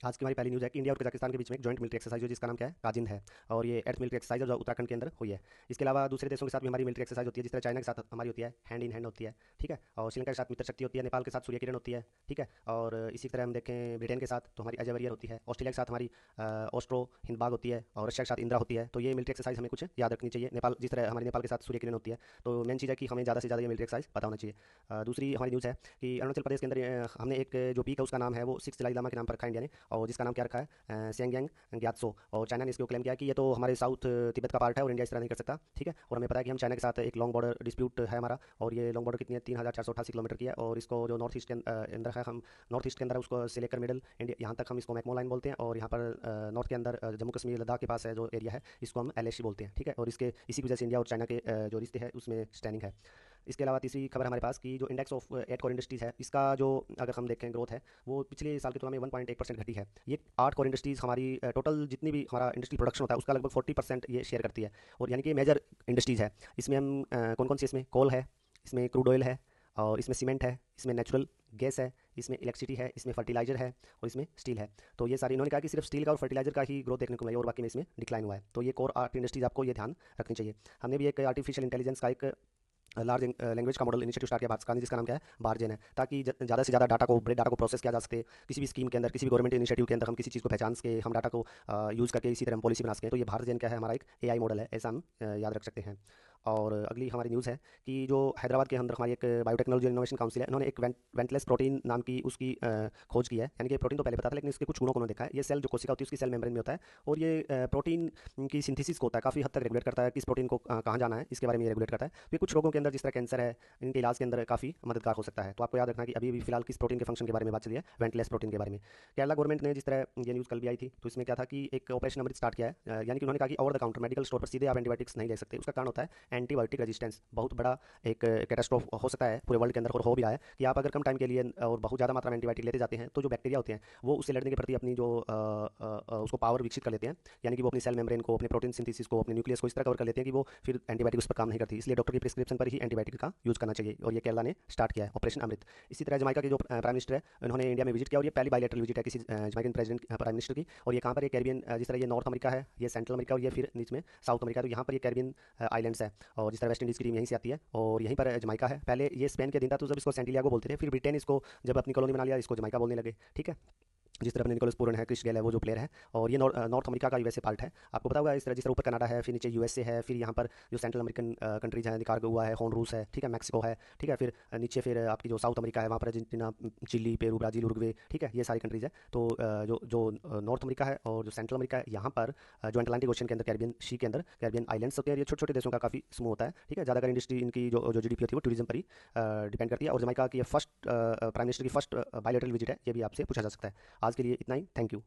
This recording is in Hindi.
आज की हमारी पहली न्यूज़ है कि इंडिया और कजाकिस्तान के बीच में एक जॉइंट मिलिट्री एक्सरसाइज है जिसका नाम क्या है, काजिंद है। और ये एर्थ मिलिट्री एक्सरसाइज है जो उत्तराखंड के अंदर हुई है। इसके अलावा दूसरे देशों के साथ भी हमारी मिलिट्री एक्सरसाइज होती है, जिस तरह चाइना के साथ हमारी होती है, हैंड इन हैंड होती है। ठीक है। और श्रीलंका के साथ मित्र शक्ति होती है, नेपाल के साथ सूर्य किरण होती है। ठीक है। और इसी तरह हम देखें ब्रिटेन के साथ तो हमारी अजय वरियर होती है, ऑस्ट्रेलिया के साथ हमारी ऑस्ट्रो हिंदबाग होती है, और रशिया के साथ इंदिरा होती है। तो ये मिलिट्री एक्सरसाइज हमें कुछ याद रखनी चाहिए। नेपाल जिस तरह हमारे नेपाल के साथ सूर्य किरण होती है, तो मेन चीज़ है कि हमें ज़्यादा से ज़्यादा ये मिलिट्री एक्सरसाइज पता होना चाहिए। दूसरी हमारी न्यूज़ है कि अरुणाचल प्रदेश के अंदर हमने एक जो पीक है उसका नाम है वो 6 दलाई लामा के नाम पर रखा है इंडिया ने, और जिसका नाम क्या रखा है, सेंगयांग ग्यात्सो। और चाइना ने इसको क्लेम किया कि ये तो हमारे साउथ तिब्बत का पार्ट है और इंडिया इस तरह नहीं कर सकता। ठीक है। और हमें पता है कि हम चाइना के साथ एक लॉन्ग बॉर्डर डिस्प्यूट है हमारा, और ये लॉन्ग बॉर्डर कितनी है, 3488 किलोमीटर की है। और इसको जो नॉर्थ ईस्ट के अंदर है, हम नॉर्थ ईस्ट के अंदर उसको से लेकर मिडल इंडिया यहाँ तक हम इसको मैकमो लाइन बोलते हैं। और यहाँ पर नॉर्थ के अंदर जम्मू कश्मीर लद्दाख के पास है जो एरिया है, इसको हम एलएसी बोलते हैं। ठीक है। और इसके इसी की वजह से इंडिया और चाइना के जो रिश्ते हैं उसमें स्टैंडिंग है। इसके अलावा तीसरी खबर हमारे पास कि जो index of eight core industries है, इसका जो अगर हम देखें ग्रोथ है, वो पिछले साल की तुलना में 1.1% घटी है। ये 8 कोर इंडस्ट्रीज़ हमारी टोटल जितनी भी हमारा इंडस्ट्रियल प्रोडक्शन होता है उसका लगभग 40% ये शेयर करती है। और यानी कि मेजर इंडस्ट्रीज़ है। इसमें हम कौन कौन सी, इसमें कोल है, इसमें क्रूड ऑयल है, और इसमें सीमेंट है, इसमें नेचुरल गैस है, इसमें इलेक्ट्रिसिटी है, इसमें फर्टिलाइजर है, और इसमें स्टील है। तो ये सारी इन्होंने कहा कि सिर्फ स्टील का और फर्टिलाइजर का ही ग्रोथ देखने को मिला है और बाकी में इसमें डिक्लाइन हुआ है। तो ये कोर आर्ट इंडस्ट्रीज आपको ये ध्यान रखनी चाहिए। हमने भी एक आर्टिफिशियल इंटेलिजेंस का एक लार्ज लैंग्वेज का मॉडल इनिशिएटिव स्टार्ट किया भारत सरकार ने, जिसका नाम क्या है, बारजेन है। ताकि ज़्यादा से ज़्यादा डाटा को, बड़े डाटा को प्रोसेस किया जा सके। किसी भी स्कीम के अंदर, किसी भी गवर्नमेंट इनिशिएटिव के अंदर हम किसी चीज़ को पहचान के हम डाटा को यूज़ करके इसी तरह हम पॉलिसी बना सकें। तो ये भारत जेन क्या है, हमारा एक एआई मॉडल है, ऐसा हम याद रख सकते हैं। और अगली हमारी न्यूज़ है कि जो हैदराबाद के अंदर हमारी एक बायोटेक्नोलॉजी इनोवेशन काउंसिल है, इन्होंने एक वेंटलेस प्रोटीन नाम की उसकी खोज की है। यानी कि प्रोटीन तो पहले पता था, लेकिन इसके कुछ गुणों को उन्होंने देखा है। ये सेल जो कोशिका होती है उसकी सेल मेम्ब्रेन में होता है, और ये प्रोटीन की सिंथेसिस को होता है, काफ़ी हद तक रेगुलेट करता है। किस प्रोटीन को कहाँ जाना है इसके बारे में ये रेगुलेट करता है। तो ये कुछ रोगों के अंदर, जिस तरह कैंसर है, इनके इलाज के अंदर काफ़ी मददगार हो सकता है। तो आपको याद रखना कि अभी भी फिलहाल किस प्रोटीन के फंक्शन के बारे में बात चली है, वेंटलेस प्रोटीन के बारे में। केरला गवर्नमेंट ने, जिस तरह ये न्यूज़ कल भी आई थी, तो इसमें क्या था कि एक ऑपरेशन अमृत स्टार्ट किया है। यानी कि उन्होंने कहा कि over the counter medical store पर सीधे आप एंटीबायोटिक्स नहीं ले सकते। उसका कारण होता है एंटीबायोटिक रेजिस्टेंस। बहुत बड़ा एक कैटास्ट्रोफ हो सकता है पूरे वर्ल्ड के अंदर, और हो भी रहा है कि आप अगर कम टाइम के लिए और बहुत ज़्यादा मात्रा में एंटीबायोटिक लेते जाते हैं, तो जो बैक्टीरिया होते हैं वो उससे लड़ने के प्रति अपनी जो उसको पावर विकसित कर लेते हैं। यानी कि वो अपनी सेल मेम्ब्रेन को, अपने प्रोटीन सिंथेसिस को, अपने न्यूक्लियस को इस तरह कवर कर लेते हैं कि वो फिर एंटीबायोटिक उस पर काम नहीं करती। इसलिए डॉक्टर की प्रिस्क्रिप्शन पर ही एंटीबायोटिक का यूज़ करना चाहिए, और ये केरला ने स्टार्ट किया है ऑपरेशन अमृत। इसी तरह जमाइका के जो प्राइम मिनिस्टर है, उन्होंने इंडिया में विजिट किया, और ये पहली बायलेटरल विजिट है किसी जमाइकन प्रेसिडेंट प्राइम मिनिस्टर की। और ये कहाँ पर, ये कैरिबियन, जिस तरह ये नॉर्थ अमेरिका है, ये सेंट्रल अमेरिका, और ये फिर नीचे में साउथ अमेरिका। तो यहाँ पर ये कैरिबियन आइलैंड्स है, और जिस तरह वेस्ट इंडीज़ की टीम यहीं से आती है, और यहीं पर जमाइका है। पहले ये स्पेन के दिन था तो जब इसको सेंटिलियागो बोलते थे, फिर ब्रिटेन इसको जब अपनी कॉलोनी बना लिया, इसको जमाइका बोलने लगे। ठीक है। जिस तरह अपने निकोलस पूरन है, क्रिस गेल है, वो जो प्लेयर है, और ये नॉर्थ अमेरिका का यूएसए पार्ट है। आपको पता होगा इस तरह, जिस तरह ऊपर कनाडा है, फिर नीचे यूएसए है, फिर यहाँ पर जो सेंट्रल अमेरिकन कंट्रीज हैं, निकारागुआ है, होंडुरास है, ठीक है, मैक्सिको है, ठीक है, फिर नीचे फिर आपकी जो साउथ अमेरिका है, वहाँ पर Argentina, Chile, Peru, Brazil, Uruguay, ठीक है, ये सारी कंट्रीज है। तो जो जो नॉर्थ अमेरिका है और जो सेंट्रल अमेरिका है, यहाँ पर जो अटलांटिक ओशन के अंदर, कैरिबियन सी के अंदर कैरिबियन आइलैंड्स होते हैं। ये छोटे छोटे देशों का काफ़ी समूह होता है। ठीक है। ज़्यादातर इंडस्ट्री इनकी जो जो जीडीपी होती है वो टूरिज्म पर ही डिपेंड करती है। और जमाइका की फर्स्ट प्राइम मिनिस्टर की फर्स्ट बायलेटरल विजिट है, ये भी आपसे पूछा जा सकता है। आज के लिए इतना ही। Thank you.